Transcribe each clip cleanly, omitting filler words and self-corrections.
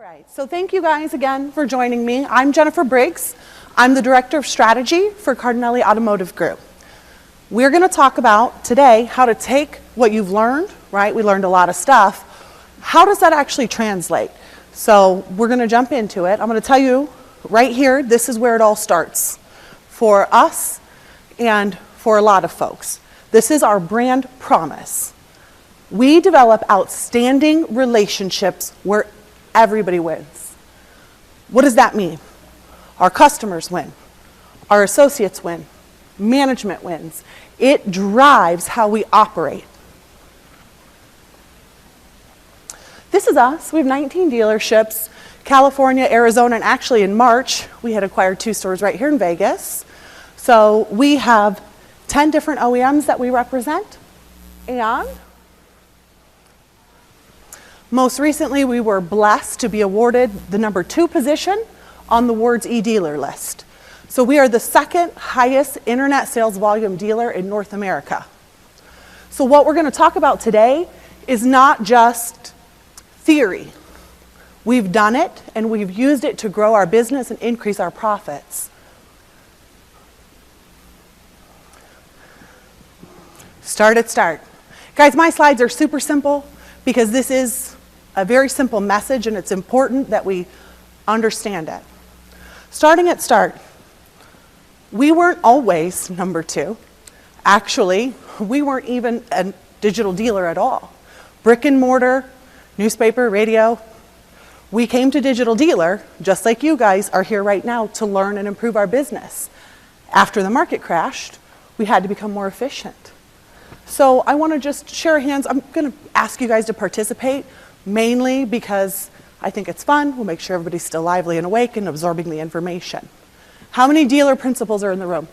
right, so thank you guys again for joining me. I'm Jennifer Briggs. I'm the Director of Strategy for Cardinelli Automotive Group. We're going to talk about today how to take what you've learned, right? We learned a lot of stuff. How does that actually translate? So we're going to jump into it. I'm going to tell you right here, this is where it all starts for us and for a lot of folks. This is our brand promise. We develop outstanding relationships where everybody wins. What does that mean? Our customers win. Our associates win. Management wins. It drives how we operate. This is us. We have 19 dealerships, California, Arizona, and actually in March, we had acquired 2 stores right here in Vegas. So we have 10 different OEMs that we represent. And most recently, we were blessed to be awarded the number 2 position on the Ward's e-dealer list. So we are the 2nd highest internet sales volume dealer in North America. So what we're going to talk about today is not just theory. We've done it and we've used it to grow our business and increase our profits. Start. Guys, my slides are super simple because this is a very simple message and it's important that we understand it. Starting at start, we weren't always number 2. Actually, we weren't even a digital dealer at all. Brick and mortar, newspaper, radio. We came to digital dealer, just like you guys are here right now, to learn and improve our business. After the market crashed, we had to become more efficient. So I want to just share hands. I'm going to ask you guys to participate, mainly because I think it's fun. We'll make sure everybody's still lively and awake and absorbing the information. How many dealer principals are in the room?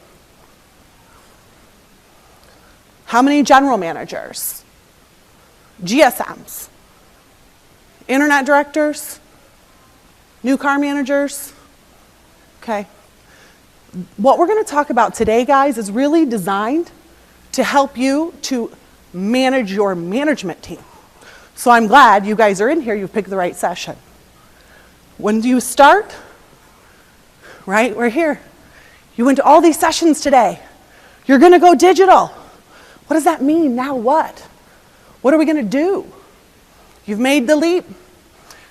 How many general managers? GSMs? Internet directors? New car managers? Okay. What we're going to talk about today, guys, is really designed to help you to manage your management team. So I'm glad you guys are in here. You've picked the right session. When do you start? Right, we're here. You went to all these sessions today. You're going to go digital. What does that mean? Now what? What are we going to do? You've made the leap,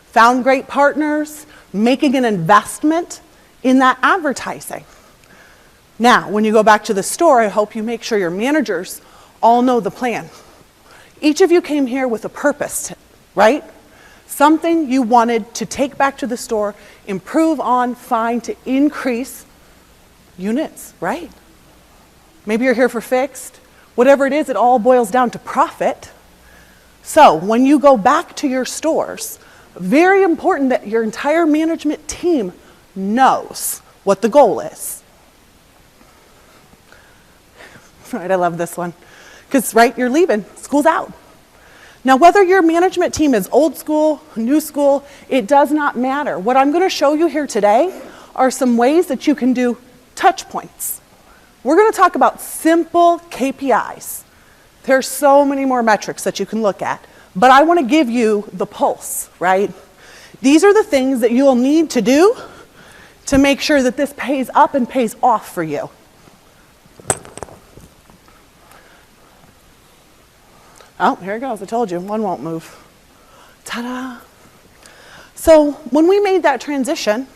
found great partners, making an investment in that advertising. Now, when you go back to the store, I hope you make sure your managers all know the plan. Each of you came here with a purpose, right? Something you wanted to take back to the store, improve on, find to increase units, right? Maybe you're here for fixed. Whatever it is, it all boils down to profit. So when you go back to your stores, very important that your entire management team knows what the goal is. Right, I love this one. Because, right, you're leaving, school's out. Now, whether your management team is old school, new school, it does not matter. What I'm going to show you here today are some ways that you can do touch points. We're going to talk about simple KPIs. There's so many more metrics that you can look at, but I want to give you the pulse, right? These are the things that you'll need to do to make sure that this pays up and pays off for you. Oh, here it goes. I told you, one won't move. Ta-da! So when we made that transition,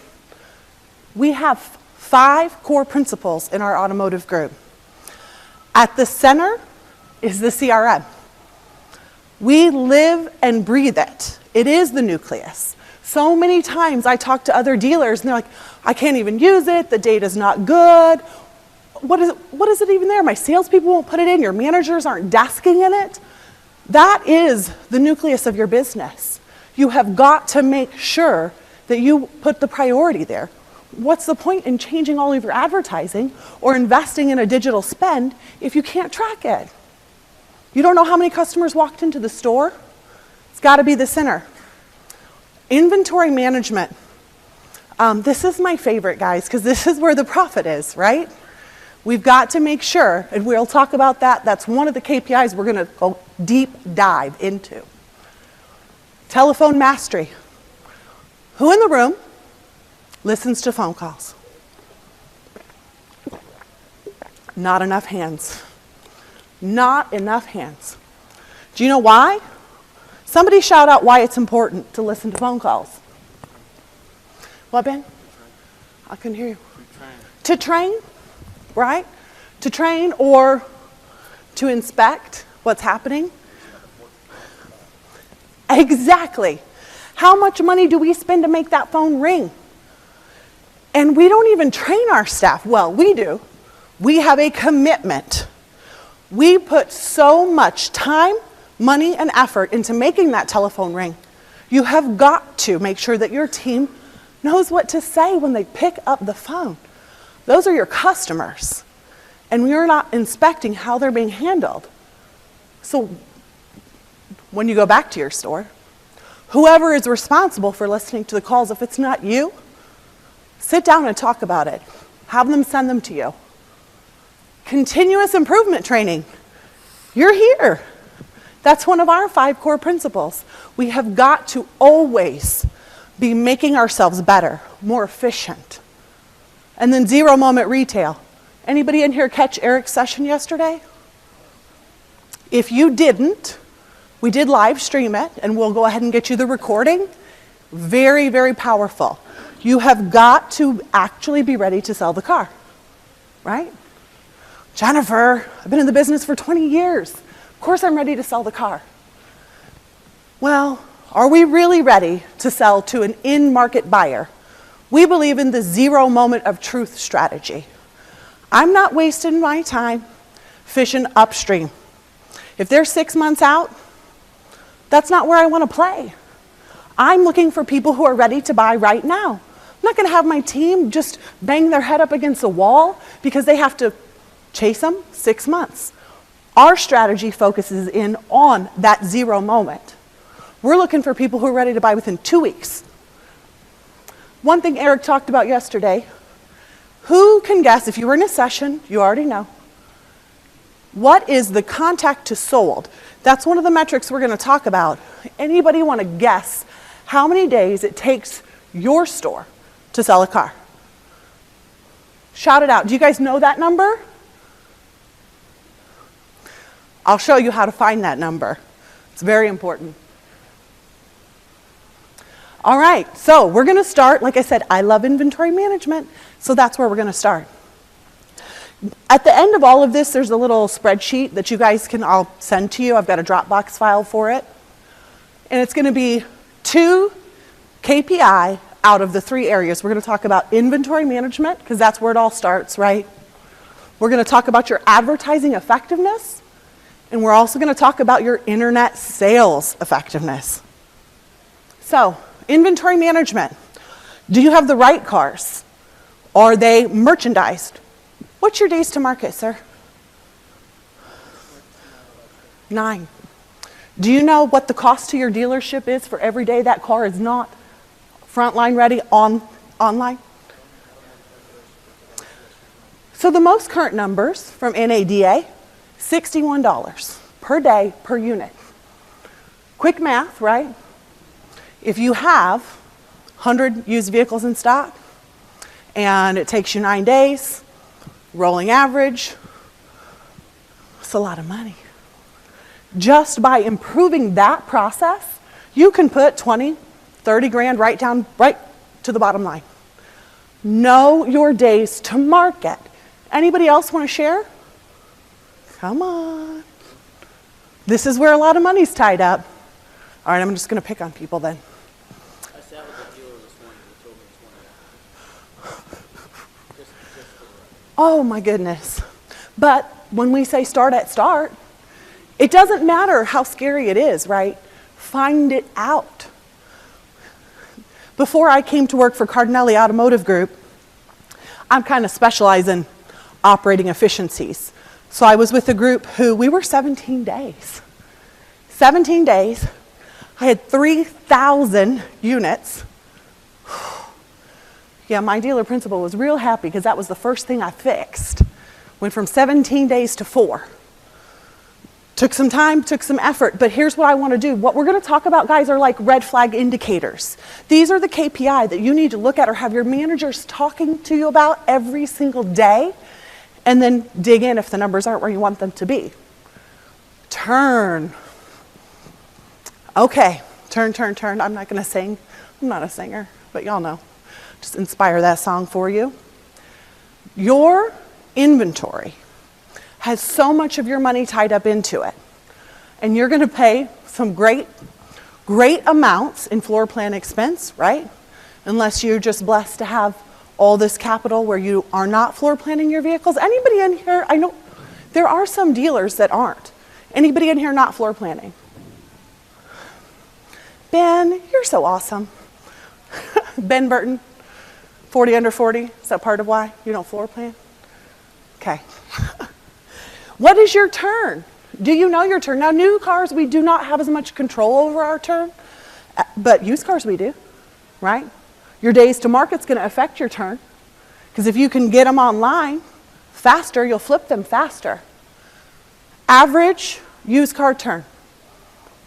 we have 5 core principles in our automotive group. At the center is the CRM. We live and breathe it. It is the nucleus. So many times I talk to other dealers and they're like, I can't even use it. The data's not good. What is it even there? My salespeople won't put it in. Your managers aren't desking in it. That is the nucleus of your business. You have got to make sure that you put the priority there. What's the point in changing all of your advertising or investing in a digital spend if you can't track it? You don't know how many customers walked into the store? It's got to be the center. Inventory management. This is my favorite, guys, because this is where the profit is, right? We've got to make sure, and we'll talk about that. That's one of the KPIs we're going to go deep dive into. Telephone mastery. Who in the room listens to phone calls? Not enough hands. Not enough hands. Do you know why? Somebody shout out why it's important to listen to phone calls. What, Ben? I couldn't hear you. To train, right? To train or to inspect what's happening. Exactly. How much money do we spend to make that phone ring? And we don't even train our staff. Well, we do. We have a commitment. We put so much time, money, and effort into making that telephone ring. You have got to make sure that your team knows what to say when they pick up the phone. Those are your customers. And we are not inspecting how they're being handled. So when you go back to your store, whoever is responsible for listening to the calls, if it's not you, sit down and talk about it. Have them send them to you. Continuous improvement training. You're here. That's one of our 5 core principles. We have got to always be making ourselves better, more efficient. And then 0 moment retail. Anybody in here catch Eric's session yesterday? If you didn't, we did live stream it, and we'll go ahead and get you the recording. Very, very powerful. You have got to actually be ready to sell the car, right? Jennifer, I've been in the business for 20 years. Of course I'm ready to sell the car. Well, are we really ready to sell to an in-market buyer? We believe in the 0 moment of truth strategy. I'm not wasting my time fishing upstream. If they're 6 months out, that's not where I want to play. I'm looking for people who are ready to buy right now. I'm not going to have my team just bang their head up against a wall because they have to chase them 6 months. Our strategy focuses in on that 0 moment. We're looking for people who are ready to buy within 2 weeks. One thing Eric talked about yesterday, who can guess, if you were in a session, you already know, what is the contact to sold? That's one of the metrics we're going to talk about. Anybody want to guess how many days it takes your store to sell a car? Shout it out. Do you guys know that number? I'll show you how to find that number. It's very important. All right, so we're going to start. Like I said, I love inventory management, so that's where we're going to start. At the end of all of this, there's a little spreadsheet that you guys can, I'll send to you. I've got a Dropbox file for it. And it's going to be 2 KPI out of the 3 areas. We're going to talk about inventory management, because that's where it all starts, right? We're going to talk about your advertising effectiveness, and we're also going to talk about your internet sales effectiveness. So, inventory management. Do you have the right cars? Are they merchandised? What's your days to market, sir? 9. Do you know what the cost to your dealership is for every day that car is not frontline ready online? So the most current numbers from NADA, $61 per day per unit. Quick math, right? If you have 100 used vehicles in stock and it takes you 9 days, rolling average, it's a lot of money. Just by improving that process, you can put 20, 30 grand right to the bottom line. Know your days to market. Anybody else want to share? Come on. This is where a lot of money's tied up. All right, I'm just going to pick on people then. I sat with a dealer this morning who told me 20 hours. Oh my goodness. But when we say start at start, it doesn't matter how scary it is, right? Find it out. Before I came to work for Cardinelli Automotive Group, I'm kind of specialized in operating efficiencies. So I was with a group who, we were 17 days. 17 days. I had 3,000 units. Yeah, my dealer principal was real happy because that was the first thing I fixed. Went from 17 days to 4. Took some time, took some effort, but here's what I want to do. What we're going to talk about, guys, are like red flag indicators. These are the KPI that you need to look at or have your managers talking to you about every single day, and then dig in if the numbers aren't where you want them to be. Turn. Okay, turn, turn, turn. I'm not going to sing. I'm not a singer, but y'all know. Just inspire that song for you. Your inventory has so much of your money tied up into it. And you're going to pay some great amounts in floor plan expense, right? Unless you're just blessed to have all this capital where you are not floor planning your vehicles. Anybody in here, I know there are some dealers that aren't. Anybody in here not floor planning? Ben, you're so awesome. Ben Burton, 40 under 40, is that part of why you don't floor plan? Okay. What is your turn? Do you know your turn? Now, new cars, we do not have as much control over our turn, but used cars we do, right? Your days to market's going to affect your turn, because if you can get them online faster, you'll flip them faster. Average used car turn.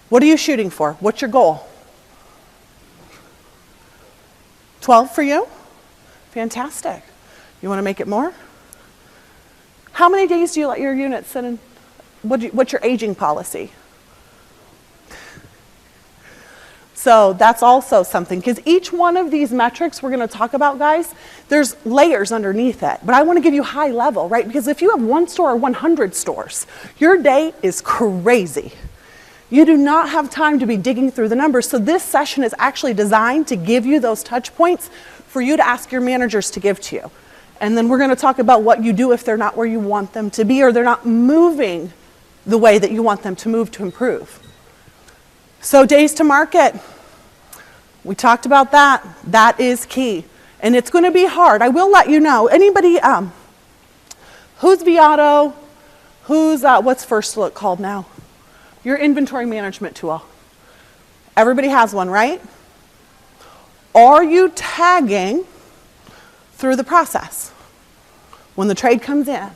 What are you shooting for? What's your goal? 12 for you? Fantastic. You want to make it more? How many days do you let your unit sit in? What's your aging policy? So that's also something, because each one of these metrics we're going to talk about, guys, there's layers underneath it. But I want to give you high level, right? Because if you have one store or 100 stores, your day is crazy. You do not have time to be digging through the numbers. So this session is actually designed to give you those touch points for you to ask your managers to give to you. And then we're going to talk about what you do if they're not where you want them to be, or they're not moving the way that you want them to move to improve. So days to market, we talked about that. That is key. And it's going to be hard. I will let you know. Anybody, who's Viato? Who's, what's First Look called now? Your inventory management tool. Everybody has one, right? Are you tagging through the process? When the trade comes in,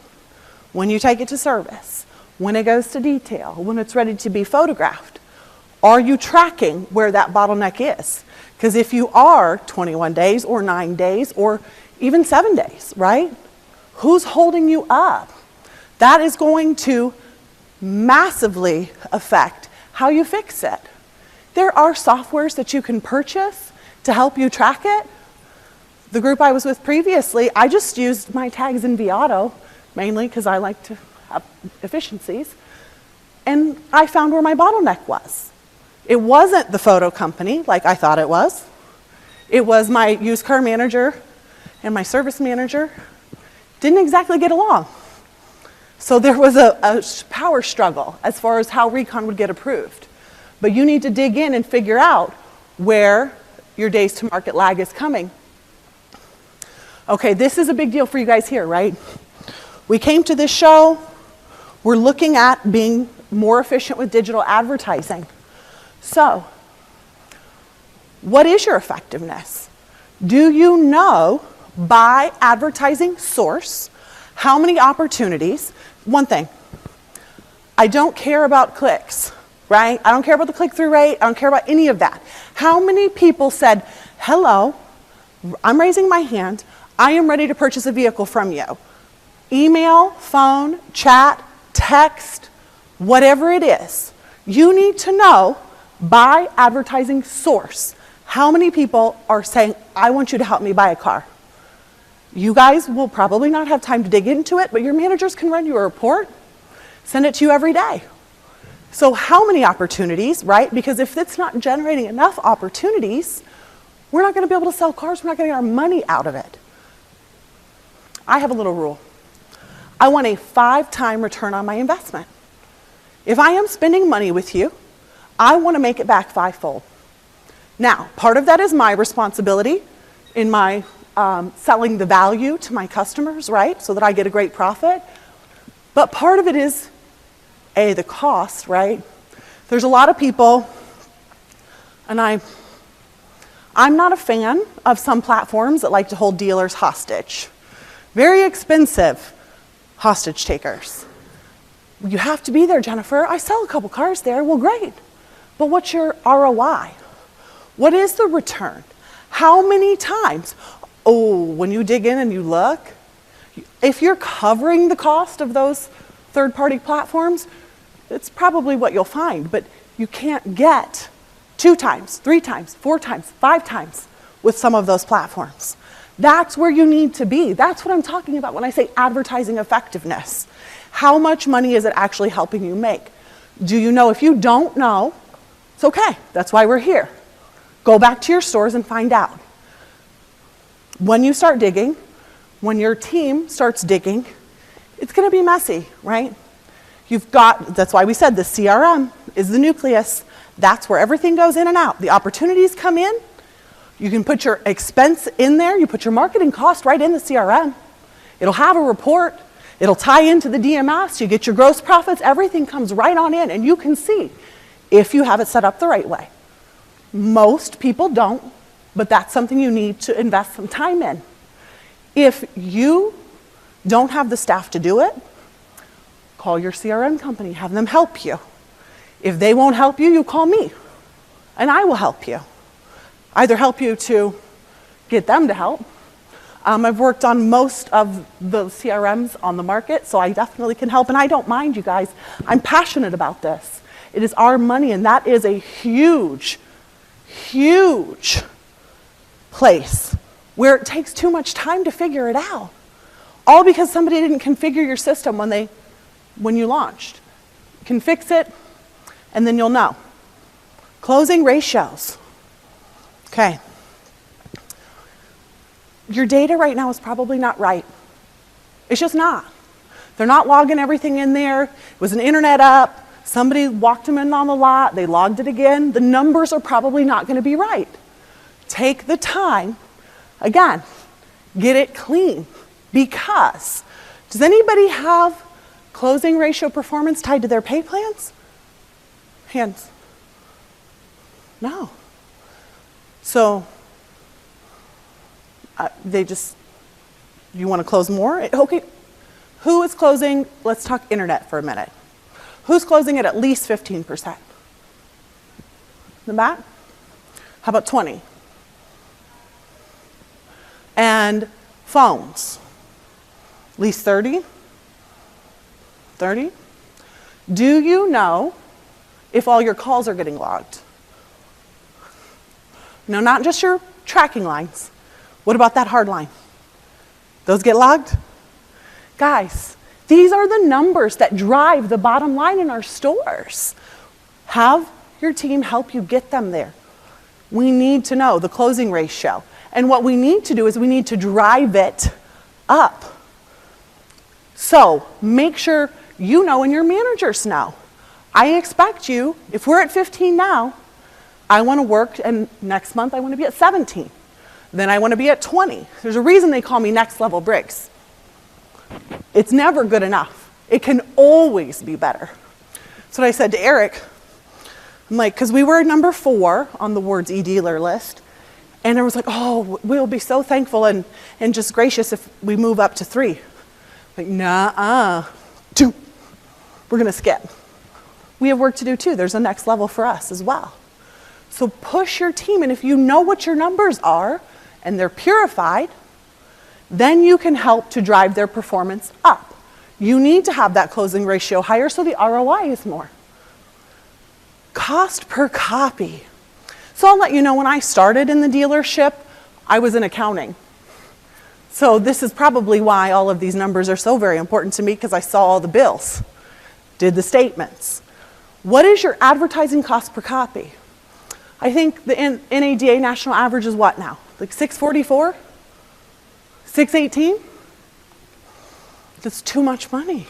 when you take it to service, when it goes to detail, when it's ready to be photographed, are you tracking where that bottleneck is? Because if you are 21 days or 9 days or even 7 days, right? Who's holding you up? That is going to massively affect how you fix it. There are softwares that you can purchase to help you track it. The group I was with previously, I just used my tags in Viato, mainly because I like to have efficiencies, and I found where my bottleneck was. It wasn't the photo company like I thought it was. It was my used car manager and my service manager didn't exactly get along. So there was a power struggle as far as how recon would get approved. But you need to dig in and figure out where your days to market lag is coming. Okay, this is a big deal for you guys here, right? We came to this show, we're looking at being more efficient with digital advertising. So, what is your effectiveness? Do you know by advertising source how many opportunities? One thing, I don't care about clicks, right? I don't care about the click-through rate. I don't care about any of that. How many people said, hello, I'm raising my hand, I am ready to purchase a vehicle from you? Email, phone, chat, text, whatever it is. You need to know by advertising source how many people are saying, I want you to help me buy a car. You guys will probably not have time to dig into it, but your managers can run you a report, send it to you every day. So how many opportunities, right? Because if it's not generating enough opportunities, we're not going to be able to sell cars. We're not going to get our money out of it. I have a little rule. I want a 5-time return on my investment. If I am spending money with you, I want to make it back 5-fold. Now, part of that is my responsibility in my selling the value to my customers, right? So that I get a great profit. But part of it is, the cost, right? There's a lot of people, and I'm not a fan of some platforms that like to hold dealers hostage. Very expensive hostage takers. You have to be there, Jennifer. I sell a couple cars there. Well, great. But what's your ROI? What is the return? How many times? Oh, when you dig in and you look, if you're covering the cost of those third-party platforms, it's probably what you'll find, but you can't get 2 times, 3 times, 4 times, 5 times with some of those platforms. That's where you need to be. That's what I'm talking about when I say advertising effectiveness. How much money is it actually helping you make? Do you know? If you don't know, it's okay. That's why we're here. Go back to your stores and find out. When you start digging, when your team starts digging, it's going to be messy, right? That's why we said the CRM is the nucleus. That's where everything goes in and out. The opportunities come in. You can put your expense in there. You put your marketing cost right in the CRM. It'll have a report. It'll tie into the DMS. You get your gross profits. Everything comes right on in, and you can see if you have it set up the right way. Most people don't, but that's something you need to invest some time in. If you don't have the staff to do it, call your CRM company, have them help you. If they won't help you, you call me, and I will help you. Either help you to get them to help. I've worked on most of the CRMs on the market, so I definitely can help, and I don't mind, you guys. I'm passionate about this. It is our money, and that is a huge, huge place where it takes too much time to figure it out. All because somebody didn't configure your system when you launched. You can fix it, and then you'll know. Closing ratios. Okay. Your data right now is probably not right. It's just not. They're not logging everything in there. It was an internet up. Somebody walked them in on the lot. They logged it again. The numbers are probably not going to be right. Take the time, again, get it clean. Because, does anybody have closing ratio performance tied to their pay plans? Hands. No. So, you want to close more? Okay. Who is closing? Let's talk internet for a minute. Who's closing at least 15%? The back? How about 20? And phones? At least 30? 30? Do you know if all your calls are getting logged? No, not just your tracking lines. What about that hard line? Those get logged? Guys, these are the numbers that drive the bottom line in our stores. Have your team help you get them there. We need to know the closing ratio. And what we need to do is we need to drive it up. So make sure you know and your managers know. I expect you, if we're at 15 now, I want to work, and next month I want to be at 17. Then I want to be at 20. There's a reason they call me next level Briggs. It's never good enough. It can always be better. That's what I said to Eric. I'm like, because we were number 4 on the Ward's e-dealer list, and I was like, oh, we'll be so thankful and just gracious if we move up to 3. Like, nah, 2. We're going to skip. We have work to do too. There's a next level for us as well. So push your team, and if you know what your numbers are and they're purified, then you can help to drive their performance up. You need to have that closing ratio higher so the ROI is more. Cost per copy. So I'll let you know, when I started in the dealership, I was in accounting. So this is probably why all of these numbers are so very important to me, because I saw all the bills, did the statements. What is your advertising cost per copy? I think the NADA national average is what now? Like 644? 618? That's too much money.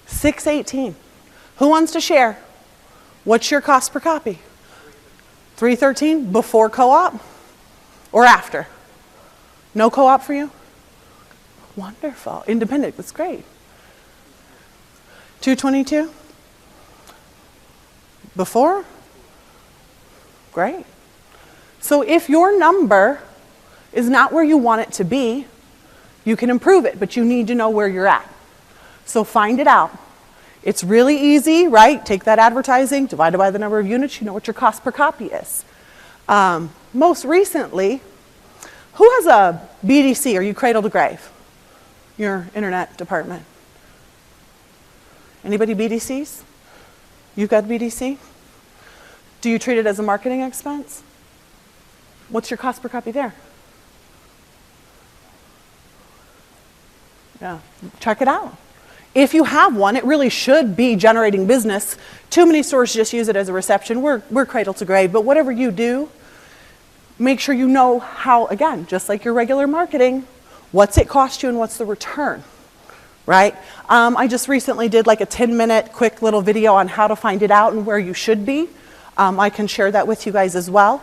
618. Who wants to share? What's your cost per copy? 313 before co-op or after? No co-op for you? Wonderful. Independent, that's great. 222? Before? Great. So if your number is not where you want it to be, you can improve it, but you need to know where you're at. So find it out. It's really easy, right? Take that advertising, divide it by the number of units, you know what your cost per copy is. Most recently, who has a BDC? Are you cradle to grave? Your internet department. Anybody BDCs? You've got BDC? Do you treat it as a marketing expense? What's your cost per copy there? Yeah, check it out. If you have one, it really should be generating business. Too many stores just use it as a reception. We're cradle to grave, but whatever you do, make sure you know how, again, just like your regular marketing, what's it cost you and what's the return, right? I just recently did like a 10-minute quick little video on how to find it out and where you should be. I can share that with you guys as well.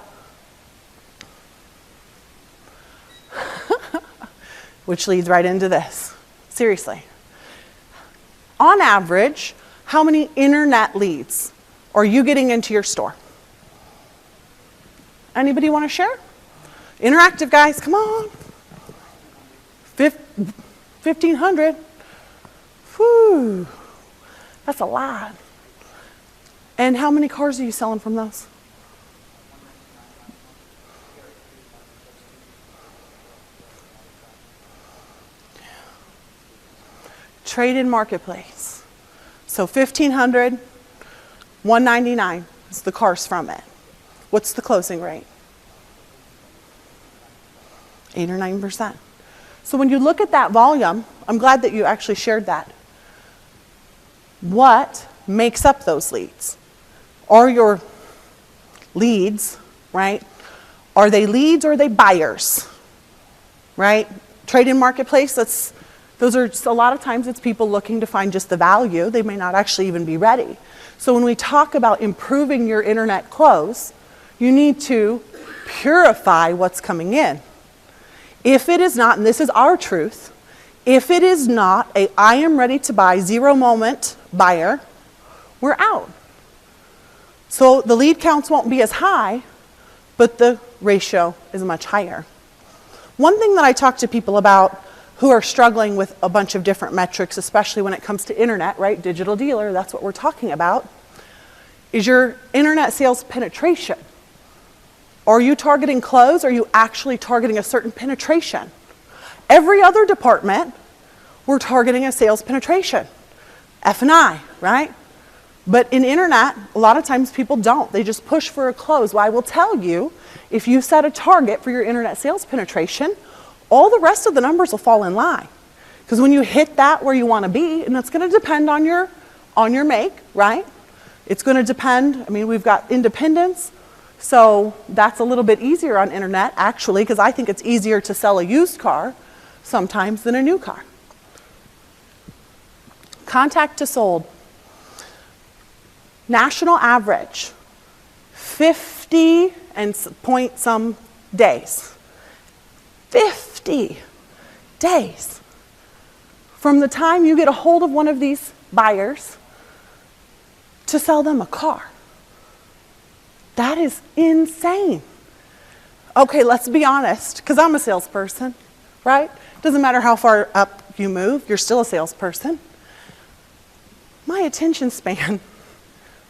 Which leads right into this. Seriously. On average, how many internet leads are you getting into your store? Anybody want to share? Interactive guys, come on. 1,500. Whew. That's a lot. And how many cars are you selling from those? Trade-in marketplace. So 1,500, 199 is the cars from it. What's the closing rate? 8 or 9%. So when you look at that volume, I'm glad that you actually shared that. What makes up those leads? Are your leads, right? Are they leads or are they buyers? Right? Trade-in marketplace, those are a lot of times it's people looking to find just the value. They may not actually even be ready. So when we talk about improving your internet close, you need to purify what's coming in. If it is not, and this is our truth, if it is not a I am ready to buy 0 moment buyer, we're out. So the lead counts won't be as high, but the ratio is much higher. One thing that I talk to people about who are struggling with a bunch of different metrics, especially when it comes to internet, right? Digital dealer, that's what we're talking about, is your internet sales penetration. Are you targeting close? Or are you actually targeting a certain penetration? Every other department, we're targeting a sales penetration. F&I, right? But in internet, a lot of times people don't. They just push for a close. Well, I will tell you, if you set a target for your internet sales penetration, all the rest of the numbers will fall in line. Because when you hit that where you want to be, and it's going to depend on your make, right? It's going to depend, I mean, we've got independence, so that's a little bit easier on internet, actually, because I think it's easier to sell a used car sometimes than a new car. Contact to sold. National average, 50 and point some days. 50 days from the time you get a hold of one of these buyers to sell them a car. That is insane. Okay, let's be honest, because I'm a salesperson, right? Doesn't matter how far up you move, you're still a salesperson. My attention span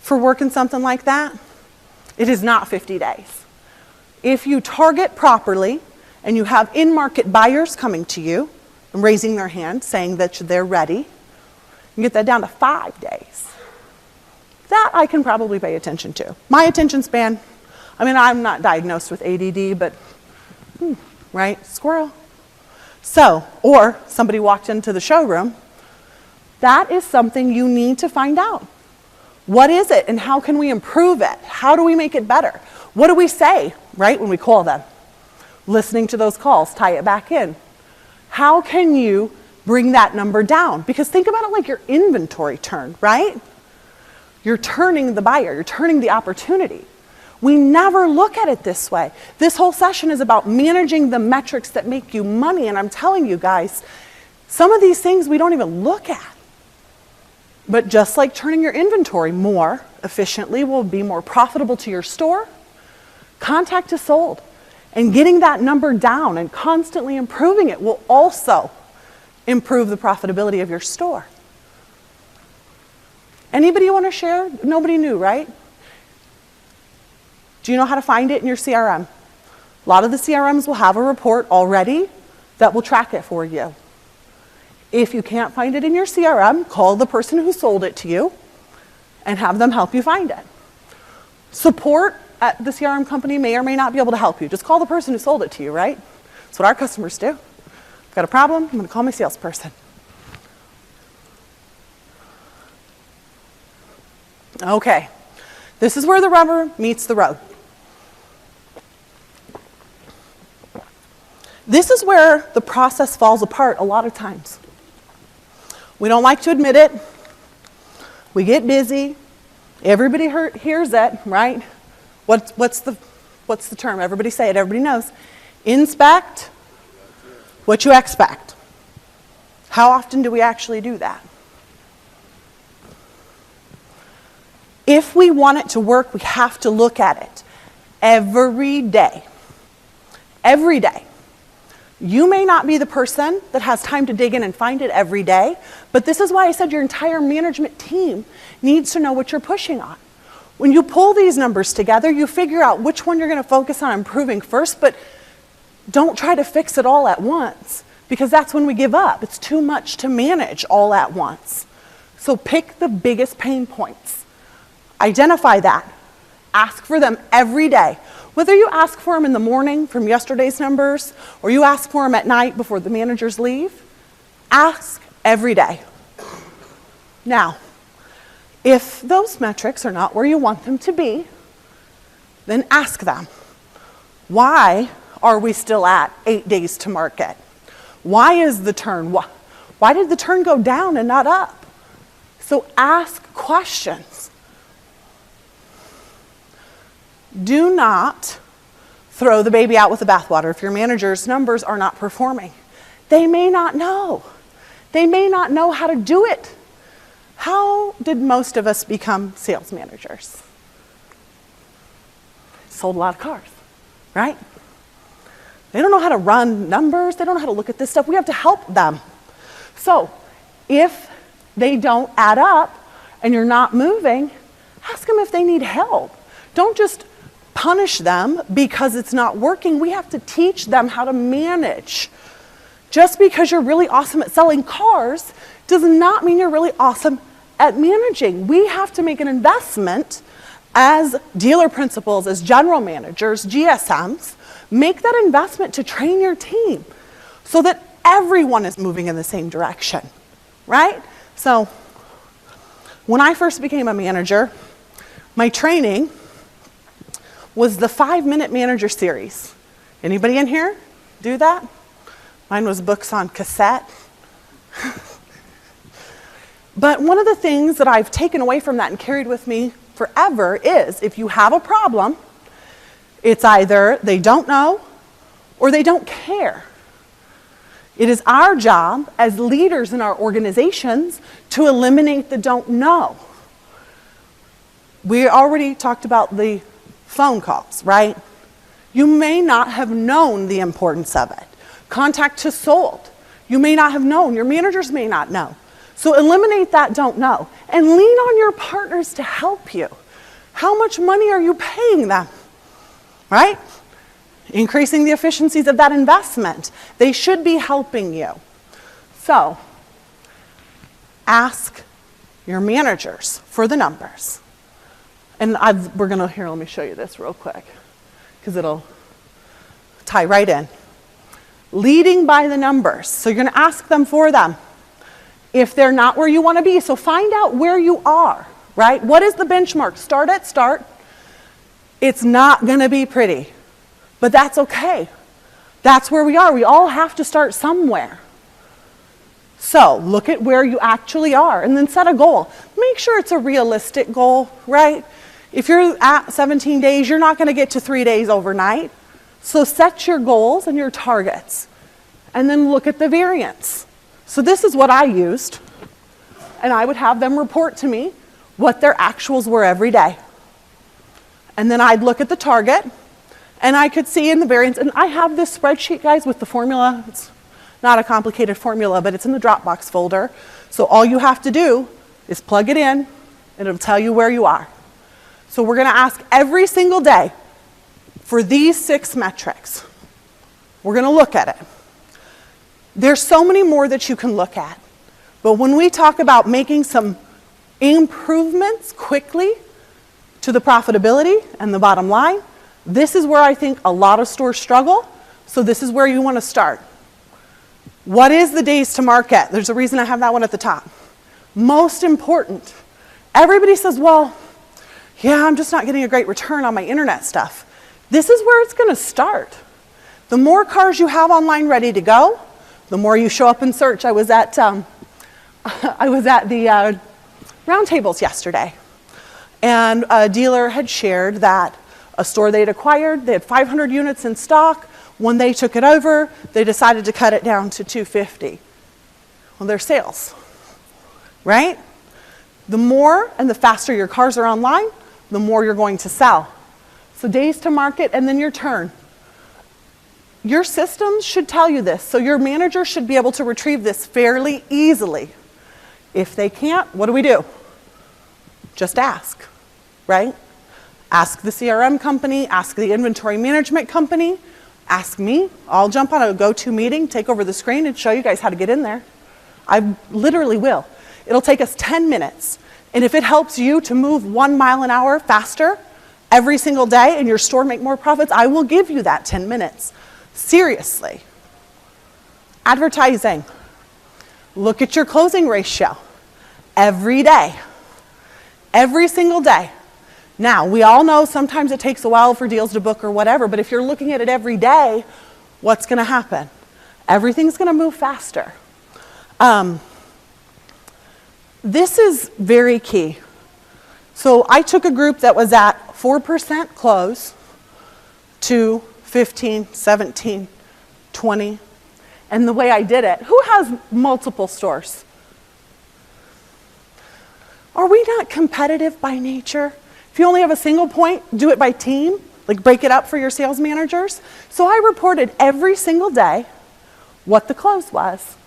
for working something like that, it is not 50 days. If you target properly, and you have in-market buyers coming to you and raising their hand, saying that they're ready, you get that down to 5 days. That I can probably pay attention to. My attention span, I mean, I'm not diagnosed with ADD, but, right, squirrel. So, or somebody walked into the showroom, that is something you need to find out. What is it and how can we improve it? How do we make it better? What do we say, right, when we call them? Listening to those calls, tie it back in. How can you bring that number down? Because think about it like your inventory turn, right? You're turning the buyer, you're turning the opportunity. We never look at it this way. This whole session is about managing the metrics that make you money, and I'm telling you guys, some of these things we don't even look at. But just like turning your inventory more efficiently will be more profitable to your store, contact to sold. And getting that number down and constantly improving it will also improve the profitability of your store. Anybody want to share? Nobody knew, right? Do you know how to find it in your CRM? A lot of the CRMs will have a report already that will track it for you. If you can't find it in your CRM, call the person who sold it to you and have them help you find it. Support at the CRM company may or may not be able to help you. Just call the person who sold it to you, right? That's what our customers do. I've got a problem, I'm going to call my salesperson. Okay, this is where the rubber meets the road. This is where the process falls apart a lot of times. We don't like to admit it. We get busy. Everybody hears it, right? What's the term? Everybody say it. Everybody knows. Inspect what you expect. How often do we actually do that? If we want it to work, we have to look at it every day. Every day. You may not be the person that has time to dig in and find it every day, but this is why I said your entire management team needs to know what you're pushing on. When you pull these numbers together, you figure out which one you're going to focus on improving first, but don't try to fix it all at once, because that's when we give up. It's too much to manage all at once. So pick the biggest pain points. Identify that. Ask for them every day. Whether you ask for them in the morning from yesterday's numbers, or you ask for them at night before the managers leave, ask every day. Now, if those metrics are not where you want them to be, then ask them, why are we still at 8 days to market? Why is the turn, why did the turn go down and not up? So ask questions. Do not throw the baby out with the bathwater if your manager's numbers are not performing. They may not know. They may not know how to do it. How did most of us become sales managers? Sold a lot of cars, right? They don't know how to run numbers. They don't know how to look at this stuff. We have to help them. So if they don't add up and you're not moving, ask them if they need help. Don't just punish them because it's not working. We have to teach them how to manage. Just because you're really awesome at selling cars does not mean you're really awesome at managing. We have to make an investment as dealer principals, as general managers, GSMs, make that investment to train your team so that everyone is moving in the same direction, right? So when I first became a manager, my training was the 5-minute manager series. Anybody in here do that? Mine was books on cassette. But one of the things that I've taken away from that and carried with me forever is if you have a problem, it's either they don't know or they don't care. It is our job as leaders in our organizations to eliminate the don't know. We already talked about the phone calls, right? You may not have known the importance of it. Contact to sold. You may not have known. Your managers may not know. So eliminate that don't know and lean on your partners to help you. How much money are you paying them, right? Increasing the efficiencies of that investment. They should be helping you. So ask your managers for the numbers. And we're gonna, here, let me show you this real quick, because it'll tie right in. Leading by the numbers. So you're gonna ask them for them. If they're not where you wanna be, so find out where you are, right? What is the benchmark? Start at start. It's not gonna be pretty, but that's okay. That's where we are. We all have to start somewhere. So look at where you actually are and then set a goal. Make sure it's a realistic goal, right? If you're at 17 days, you're not going to get to 3 days overnight. So set your goals and your targets and then look at the variance. So this is what I used, and I would have them report to me what their actuals were every day. And then I'd look at the target and I could see in the variance, and I have this spreadsheet, guys, with the formula. It's not a complicated formula, but it's in the Dropbox folder. So all you have to do is plug it in, and it'll tell you where you are. So we're going to ask every single day for these 6 metrics. We're going to look at it. There's so many more that you can look at. But when we talk about making some improvements quickly to the profitability and the bottom line, this is where I think a lot of stores struggle. So this is where you want to start. What is the days to market? There's a reason I have that one at the top. Most important. Everybody says, well, yeah, I'm just not getting a great return on my internet stuff. This is where it's going to start. The more cars you have online ready to go, the more you show up and search. I was at the roundtables yesterday, and a dealer had shared that a store they'd acquired, they had 500 units in stock. When they took it over, they decided to cut it down to 250. Well, their sales, right? The more and the faster your cars are online, the more you're going to sell. So days to market and then your turn. Your systems should tell you this, so your manager should be able to retrieve this fairly easily. If they can't, what do? Just ask, right? Ask the CRM company, ask the inventory management company, ask me. I'll jump on a go-to meeting, take over the screen, and show you guys how to get in there. I literally will. It'll take us 10 minutes. And if it helps you to move 1 mile an hour faster every single day and your store make more profits, I will give you that 10 minutes. Seriously. Advertising. Look at your closing ratio every day. Every single day. Now, we all know sometimes it takes a while for deals to book or whatever, but if you're looking at it every day, what's going to happen? Everything's going to move faster. This is very key. So I took a group that was at 4% close to 15, 17, 20. And the way I did it, who has multiple stores? Are we not competitive by nature? If you only have a single point, do it by team, like break it up for your sales managers. So I reported every single day what the close was.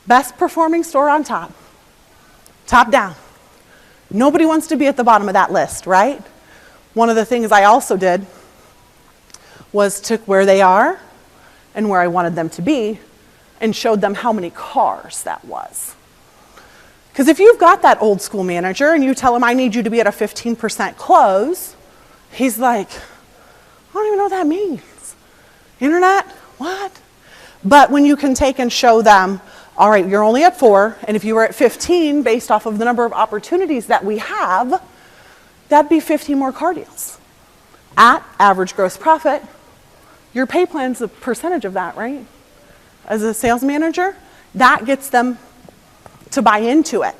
Best performing store on top. Top down. Nobody wants to be at the bottom of that list, right? One of the things I also did was took where they are and where I wanted them to be and showed them how many cars that was. Because if you've got that old school manager and you tell him, I need you to be at a 15% close, he's like, I don't even know what that means. Internet? What? But when you can take and show them, all right, you're only at 4, and if you were at 15, based off of the number of opportunities that we have, that'd be 50 more car deals. At average gross profit, your pay plan's a percentage of that, right? As a sales manager, that gets them to buy into it.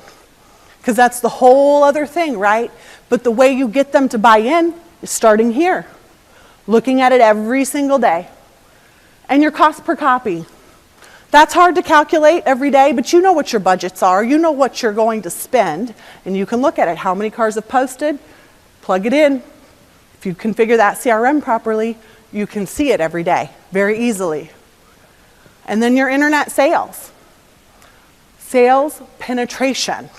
Because that's the whole other thing, right? But the way you get them to buy in is starting here. Looking at it every single day. And your cost per copy. That's hard to calculate every day, but you know what your budgets are. You know what you're going to spend. And you can look at it. How many cars have posted? Plug it in. If you configure that CRM properly, you can see it every day very easily. And then your internet sales. Sales penetration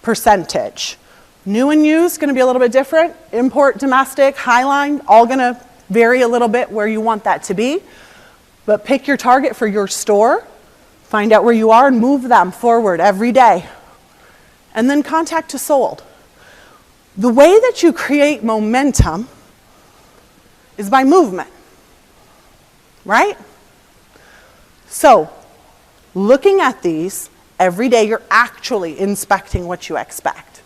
percentage. New and used, going to be a little bit different. Import, domestic, highline, all going to vary a little bit where you want that to be. But pick your target for your store, find out where you are, and move them forward every day. And then contact to sold. The way that you create momentum is by movement, right? So, looking at these, every day you're actually inspecting what you expect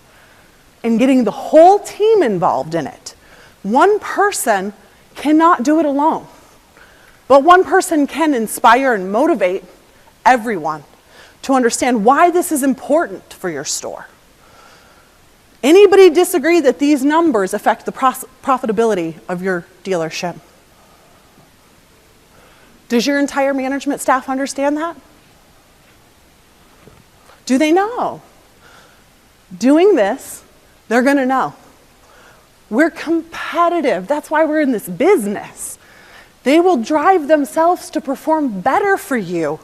and getting the whole team involved in it. One person cannot do it alone. But one person can inspire and motivate everyone to understand why this is important for your store. Anybody disagree that these numbers affect the profitability of your dealership? Does your entire management staff understand that? Do they know? Doing this, they're going to know. We're competitive. That's why we're in this business. They will drive themselves to perform better for you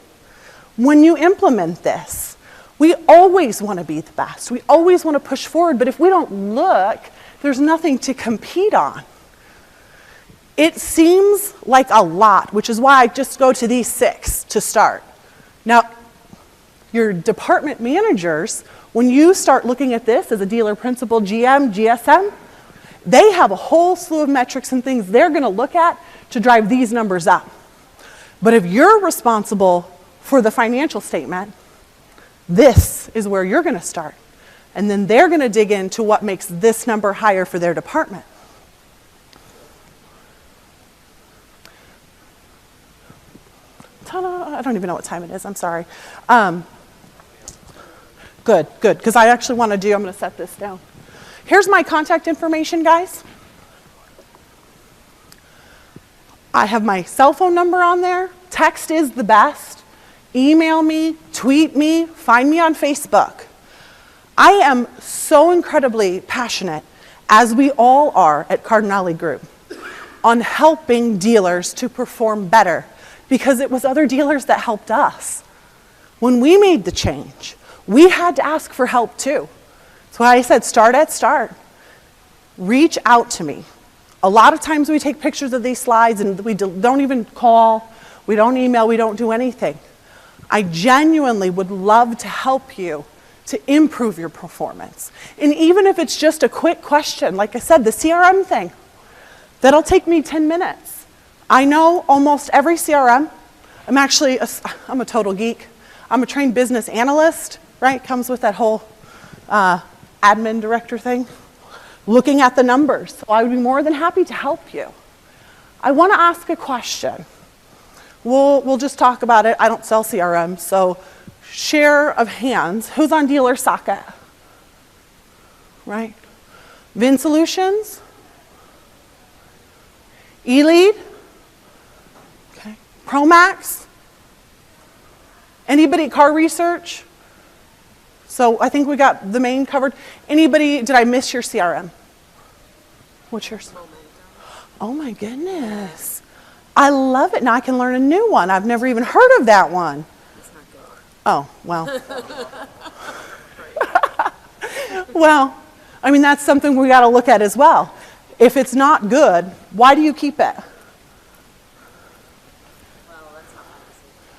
when you implement this. We always want to be the best. We always want to push forward, but if we don't look, there's nothing to compete on. It seems like a lot, which is why I just go to these 6 to start. Now, your department managers, when you start looking at this as a dealer principal, GM, GSM, they have a whole slew of metrics and things they're going to look at to drive these numbers up. But if you're responsible for the financial statement, this is where you're going to start. And then they're going to dig into what makes this number higher for their department. Ta-da! I don't even know what time it is. I'm sorry. Good, because I actually want to I'm going to set this down. Here's my contact information, guys. I have my cell phone number on there. Text is the best. Email me, tweet me, find me on Facebook. I am so incredibly passionate, as we all are at Cardinale Group, on helping dealers to perform better, because it was other dealers that helped us. When we made the change, we had to ask for help too. That's why I said start at start. Reach out to me. A lot of times we take pictures of these slides and we don't even call, we don't email, we don't do anything. I genuinely would love to help you to improve your performance. And even if it's just a quick question, like I said, the CRM thing, that'll take me 10 minutes. I know almost every CRM. I'm a total geek. I'm a trained business analyst, right? Comes with that whole admin director thing. Looking at the numbers. So I would be more than happy to help you. I want to ask a question. We'll just talk about it. I don't sell CRM, so share of hands. Who's on dealer socket? Right? VIN Solutions? eLead? Okay. Promax? Anybody car research? So I think we got the main covered. Anybody, did I miss your CRM? What's yours? Momentum. Oh my goodness. I love it. Now I can learn a new one. I've never even heard of that one. It's not good. Oh, well. Well, I mean, that's something we got to look at as well. If it's not good, why do you keep it? Well, that's not my decision.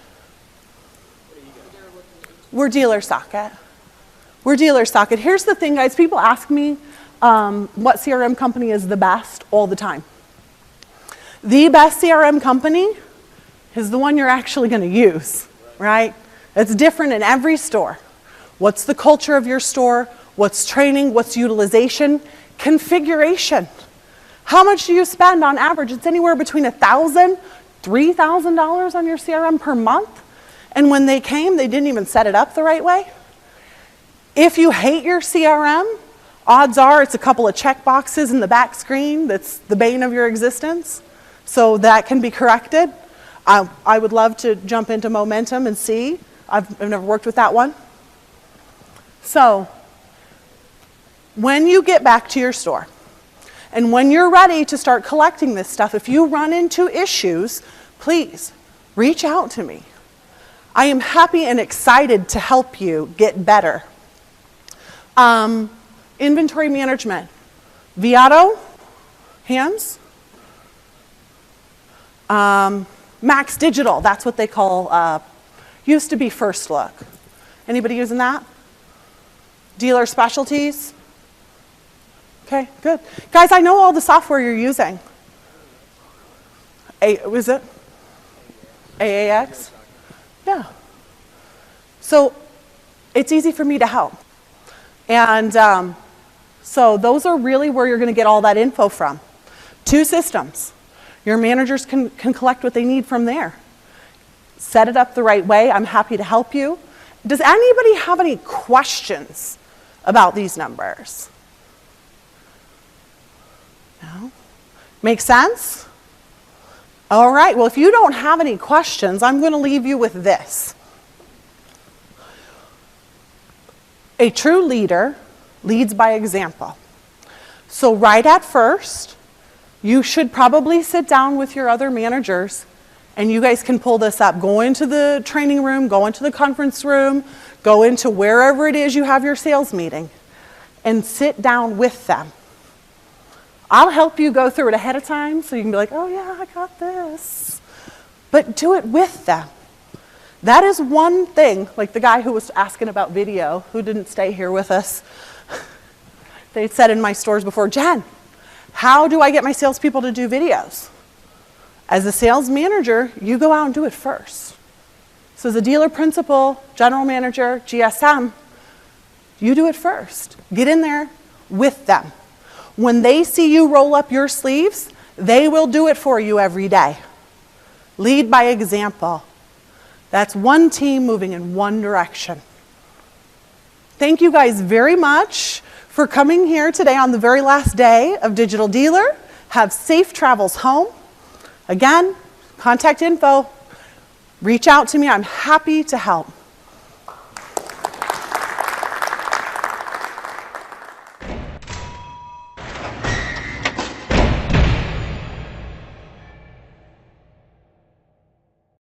What are you guys? We're dealer socket. We're dealer socket. Here's the thing, guys. People ask me what CRM company is the best all the time. The best CRM company is the one you're actually going to use, right? It's different in every store. What's the culture of your store? What's training? What's utilization? Configuration. How much do you spend on average? It's anywhere between $1,000, $3,000 on your CRM per month. And when they came, they didn't even set it up the right way. If you hate your CRM, odds are it's a couple of check boxes in the back screen that's the bane of your existence. So that can be corrected. I would love to jump into Momentum and see. I've never worked with that one. So when you get back to your store and when you're ready to start collecting this stuff, if you run into issues, please reach out to me. I am happy and excited to help you get better. Inventory management. Viato, hands. Max Digital, that's what they call, used to be First Look. Anybody using that? Dealer Specialties? Okay, good. Guys, I know all the software you're using. Was it? AAX? Yeah. So it's easy for me to help. And so those are really where you're going to get all that info from. 2 systems. Your managers can collect what they need from there. Set it up the right way. I'm happy to help you. Does anybody have any questions about these numbers? No? Make sense? All right, well, if you don't have any questions, I'm going to leave you with this. A true leader leads by example. So right at first, you should probably sit down with your other managers and you guys can pull this up. Go into the training room, go into the conference room, Go into wherever it is you have your sales meeting and sit down with them. I'll help you go through it ahead of time so you can be like, oh yeah, I got this. But do it with them. That is one thing, like the guy who was asking about video, who didn't stay here with us. They said in my stores before, Jen, how do I get my salespeople to do videos? As a sales manager, you go out and do it first. So as a dealer principal, general manager, GSM, you do it first. Get in there with them. When they see you roll up your sleeves, they will do it for you every day. Lead by example. That's one team moving in one direction. Thank you guys very much for coming here today on the very last day of Digital Dealer. Have safe travels home. Again, contact info. Reach out to me. I'm happy to help.